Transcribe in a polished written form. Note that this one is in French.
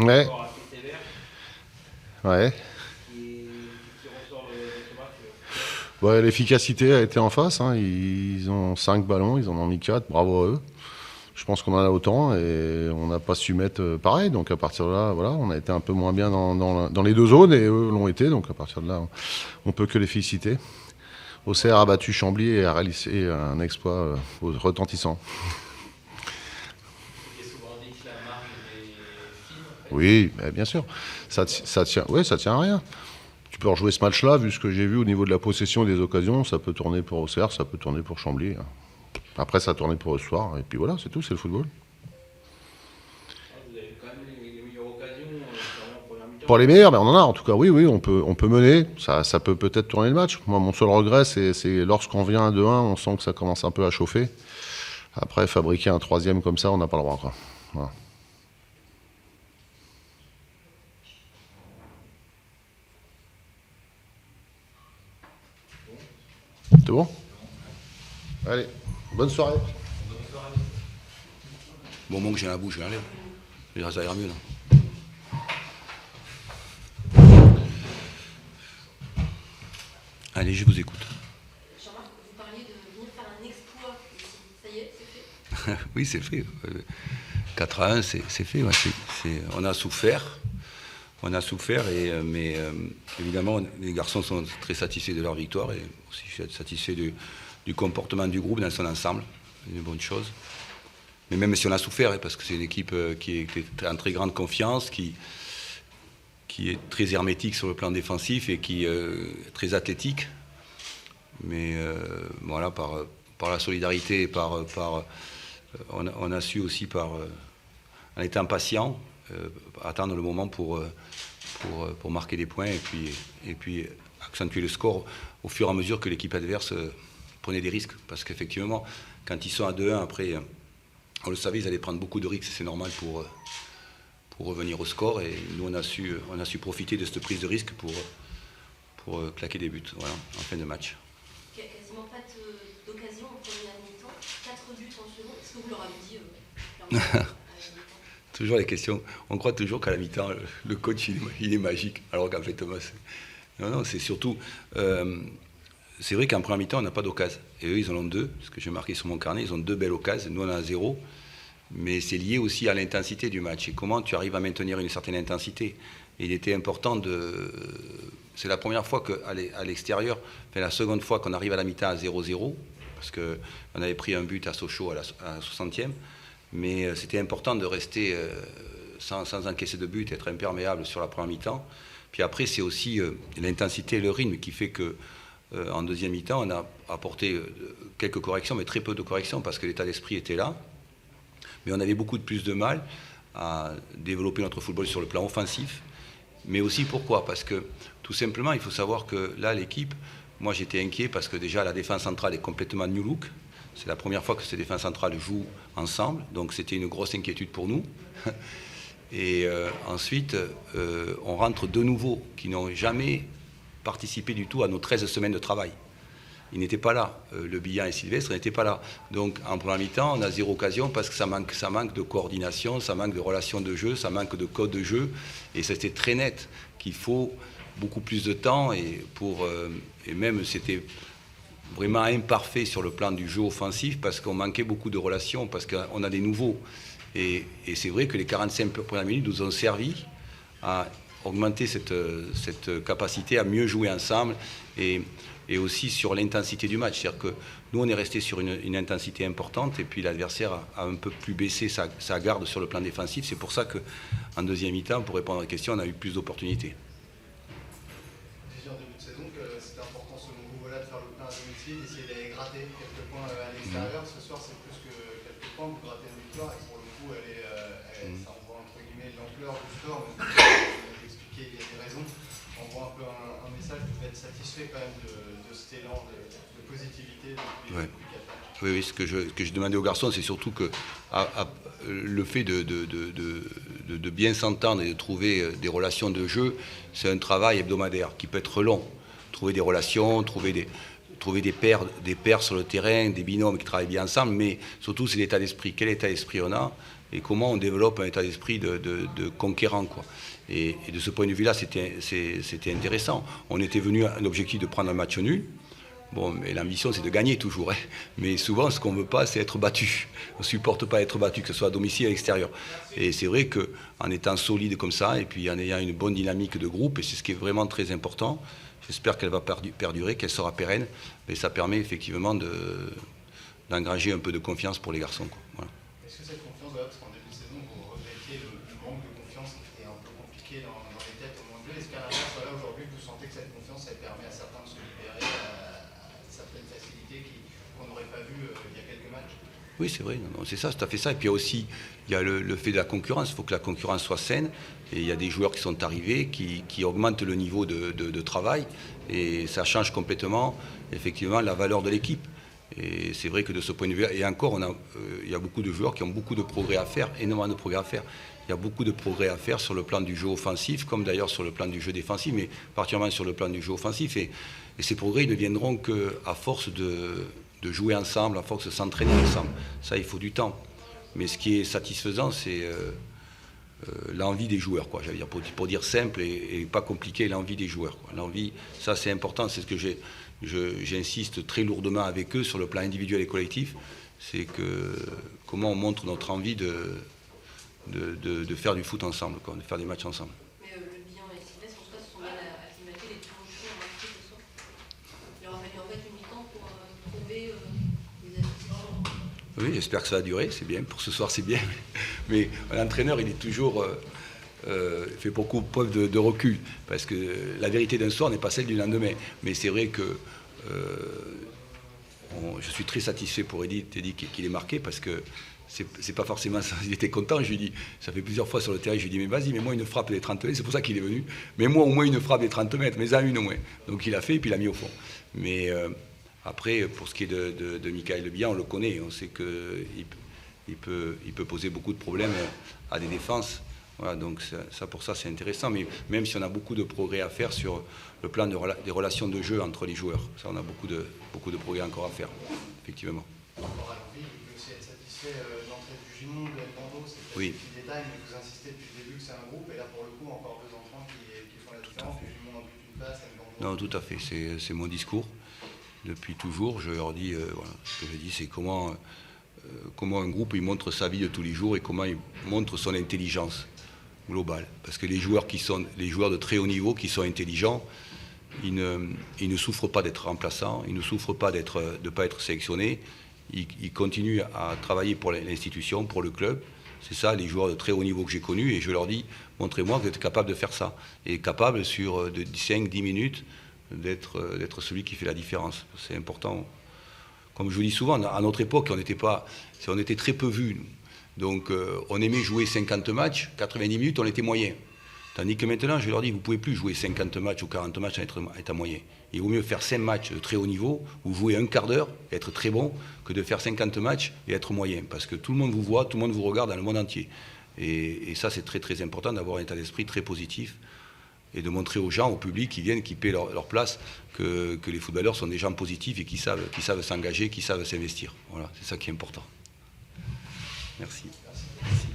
Ouais. encore assez sévère Ouais. qui ressort de ce match. Ouais, l'efficacité a été en face. Hein. Ils ont 5 ballons, ils en ont mis 4. Bravo à eux. Je pense qu'on en a autant et on n'a pas su mettre pareil. Donc à partir de là, voilà, on a été un peu moins bien dans les deux zones et eux l'ont été. Donc à partir de là, on peut que les féliciter. Auxerre a battu Chambly et a réalisé un exploit retentissant. Il est souvent dit que la marge est fine en fait. Oui, mais bien sûr. Ça tient, ouais, ça tient à rien. Tu peux rejouer ce match-là, vu ce que j'ai vu au niveau de la possession et des occasions, ça peut tourner pour Auxerre, ça peut tourner pour Chambly. Après, ça a tourné pour ce soir, et puis voilà, c'est tout, c'est le football. Vous avez quand même les meilleures occasions, notamment en première mi-temps. Pour les meilleurs, ben on en a en tout cas, oui, oui, on peut mener, ça peut peut-être tourner le match. Moi, mon seul regret, c'est lorsqu'on vient à 2-1, on sent que ça commence un peu à chauffer. Après, fabriquer un troisième comme ça, on n'a pas le droit, quoi. Voilà. C'est bon? Allez, bonne soirée. Bon, moment que j'ai la bouche, je vais aller. Ça ira mieux, là. Allez, je vous écoute. Jean-Marc, vous parliez de venir faire un exploit ici. Ça y est, c'est fait? Oui, c'est fait. 4-1, c'est fait. Ouais, on a souffert. On a souffert, mais évidemment, les garçons sont très satisfaits de leur victoire et aussi je suis satisfait du comportement du groupe dans son ensemble. C'est une bonne chose. Mais même si on a souffert, parce que c'est une équipe qui est en très grande confiance, qui est très hermétique sur le plan défensif et qui est très athlétique. Mais voilà, par la solidarité et on a su aussi, en étant patient, attendre le moment pour marquer des points et puis accentuer le score au fur et à mesure que l'équipe adverse prenait des risques. Parce qu'effectivement, quand ils sont à 2-1, après, on le savait, ils allaient prendre beaucoup de risques, c'est normal pour revenir au score. Et nous, on a su profiter de cette prise de risque pour claquer des buts, voilà, en fin de match. Quasiment pas d'occasion en première mi-temps. 4 buts en seconde. Est-ce que vous leur avez dit clairement Toujours les questions. On croit toujours qu'à la mi-temps, le coach, il est magique. Alors qu'en fait, non, c'est surtout... c'est vrai qu'en première mi-temps, on n'a pas d'occasion. Et eux, ils en ont 2, ce que j'ai marqué sur mon carnet. Ils ont 2 belles occasions. Nous, on en a 0. Mais c'est lié aussi à l'intensité du match. Et comment tu arrives à maintenir une certaine intensité. Et il était important de... C'est la première fois qu'à l'extérieur, enfin la seconde fois qu'on arrive à la mi-temps à 0-0, parce qu'on avait pris un but à Sochaux à la 60e. Mais c'était important de rester sans encaisser de but, être imperméable sur la première mi-temps. Puis après, c'est aussi l'intensité et le rythme qui fait qu'en deuxième mi-temps, on a apporté quelques corrections, mais très peu de corrections, parce que l'état d'esprit était là. Mais on avait beaucoup plus de mal à développer notre football sur le plan offensif. Mais aussi pourquoi? Parce que tout simplement, il faut savoir que là, l'équipe, moi j'étais inquiet parce que déjà la défense centrale est complètement new look. C'est la première fois que ces défenses centrales jouent ensemble, donc c'était une grosse inquiétude pour nous. Et ensuite, on rentre 2 nouveaux qui n'ont jamais participé du tout à nos 13 semaines de travail. Ils n'étaient pas là. Le Billan et Sylvestre n'étaient pas là. Donc en première mi-temps, on a 0 occasion parce que ça manque de coordination, ça manque de relations de jeu, ça manque de code de jeu. Et c'était très net qu'il faut beaucoup plus de temps et même c'était vraiment imparfait sur le plan du jeu offensif parce qu'on manquait beaucoup de relations, parce qu'on a des nouveaux. Et c'est vrai que les 45 premières minutes nous ont servi à augmenter cette capacité à mieux jouer ensemble et aussi sur l'intensité du match. C'est-à-dire que nous, on est resté sur une intensité importante et puis l'adversaire a un peu plus baissé sa garde sur le plan défensif. C'est pour ça qu'en deuxième mi-temps, pour répondre à la question, on a eu plus d'opportunités. En début de saison que c'était important selon vous voilà, de faire le plein à domicile, d'essayer d'aller gratter quelques points à l'extérieur. Ce soir, c'est plus que quelques points, vous grattez une victoire et pour le coup, ça envoie entre guillemets l'ampleur du score. Mais vous expliquez les raisons. On voit un peu un message, vous devez être satisfait quand même de cet élan de positivité depuis 4 matchs. Oui, ce que je demandais aux garçons, c'est surtout que le fait de bien s'entendre et de trouver des relations de jeu, c'est un travail hebdomadaire qui peut être long. Trouver des relations, trouver trouver des pairs sur le terrain, des binômes qui travaillent bien ensemble, mais surtout c'est l'état d'esprit. Quel état d'esprit on a et comment on développe un état d'esprit de conquérant, quoi. Et de ce point de vue-là, c'était intéressant. On était venu à l'objectif de prendre un match nul. Bon, mais l'ambition, c'est de gagner toujours, hein. Mais souvent, ce qu'on ne veut pas, c'est être battu. On ne supporte pas être battu, que ce soit à domicile ou à l'extérieur. Et c'est vrai qu'en étant solide comme ça, et puis en ayant une bonne dynamique de groupe, et c'est ce qui est vraiment très important, j'espère qu'elle va perdurer, qu'elle sera pérenne, mais ça permet effectivement d'engranger un peu de confiance pour les garçons, quoi. Voilà. Est-ce que cette confiance, parce qu'en début de saison, vous regrettiez le manque de confiance qui était un peu compliqué dans les têtes au moins de jeu. Est-ce qu'à l'inverse, voilà, aujourd'hui, vous sentez que cette confiance, elle permet à certains de se libérer à certaines facilités qu'on n'aurait pas vues il y a quelques matchs? Oui, c'est vrai, non, c'est ça, c'est tout à fait ça. Et puis aussi, il y a le fait de la concurrence. Il faut que la concurrence soit saine. Et il y a des joueurs qui sont arrivés, qui augmentent le niveau de travail. Et ça change complètement, effectivement, la valeur de l'équipe. Et c'est vrai que de ce point de vue, et encore, il y a beaucoup de joueurs qui ont beaucoup de progrès à faire, énormément de progrès à faire. Il y a beaucoup de progrès à faire sur le plan du jeu offensif, comme d'ailleurs sur le plan du jeu défensif, mais particulièrement sur le plan du jeu offensif. Et ces progrès, ils ne viendront qu'à force de jouer ensemble, à force de s'entraîner ensemble. Ça, il faut du temps. Mais ce qui est satisfaisant, c'est l'envie des joueurs, quoi. J'allais dire, pour dire simple et pas compliqué, l'envie des joueurs, quoi. L'envie, ça c'est important, c'est ce que j'insiste très lourdement avec eux sur le plan individuel et collectif, c'est comment on montre notre envie de faire du foot ensemble, quoi, de faire des matchs ensemble. Mais le bilan et Sylvestre, en tout cas, se sont bien acclimatés les touches en marché ce soir. Il aura fallu en fait une mi-temps pour trouver les ajustements. Oui, j'espère que ça va durer, c'est bien. Pour ce soir, c'est bien. Mais l'entraîneur, il est toujours fait beaucoup preuve de recul, parce que la vérité d'un soir n'est pas celle du lendemain. Mais c'est vrai que je suis très satisfait pour Teddy qu'il ait marqué, parce que c'est pas forcément ça. Il était content, je lui dis, ça fait plusieurs fois sur le terrain, je lui dis, mais vas-y, mets-moi une frappe des 30 mètres, c'est pour ça qu'il est venu. Mais moi, au moins une frappe des 30 mètres, mais en une au moins. Donc il a fait, et puis il a mis au fond. Mais après, pour ce qui est de Michael Bihan, on le connaît, on sait qu'il peut poser beaucoup de problèmes à des défenses. Voilà, donc pour ça, c'est intéressant. Mais même si on a beaucoup de progrès à faire sur le plan des relations de jeu entre les joueurs, ça, on a beaucoup de progrès encore à faire, effectivement. Par rapport à l'envie, vous pouvez aussi être satisfait de l'entrée du Gimon, de Nando, c'est peut-être Oui. des petits détails, mais vous insistez depuis le début que c'est un groupe, et là, pour le coup, encore deux enfants qui font la différence. Le Gimon en plus d'une place, Nando. Non, tout à fait, c'est mon discours. Depuis toujours, je leur dis, voilà, ce que je dis, c'est comment un groupe il montre sa vie de tous les jours et comment il montre son intelligence globale. Parce que les joueurs de très haut niveau qui sont intelligents, ils ne souffrent pas d'être remplaçants, ils ne souffrent pas de ne pas être sélectionnés, ils continuent à travailler pour l'institution, pour le club. C'est ça, les joueurs de très haut niveau que j'ai connus, et je leur dis, montrez-moi que vous êtes capable de faire ça. Et capable, sur 5-10 minutes, d'être celui qui fait la différence. C'est important. Comme je vous dis souvent, à notre époque, on était très peu vus. Donc on aimait jouer 50 matchs, 90 minutes, on était moyen. Tandis que maintenant, je leur dis, vous ne pouvez plus jouer 50 matchs ou 40 matchs à être moyen. Il vaut mieux faire 5 matchs de très haut niveau, ou jouer un quart d'heure et être très bon, que de faire 50 matchs et être moyen. Parce que tout le monde vous voit, tout le monde vous regarde dans le monde entier. Et ça, c'est très très important d'avoir un état d'esprit très positif et de montrer aux gens, au public qui viennent, qui paient leur place, que les footballeurs sont des gens positifs et qui savent s'engager, qui savent s'investir. Voilà, c'est ça qui est important. Merci. Merci.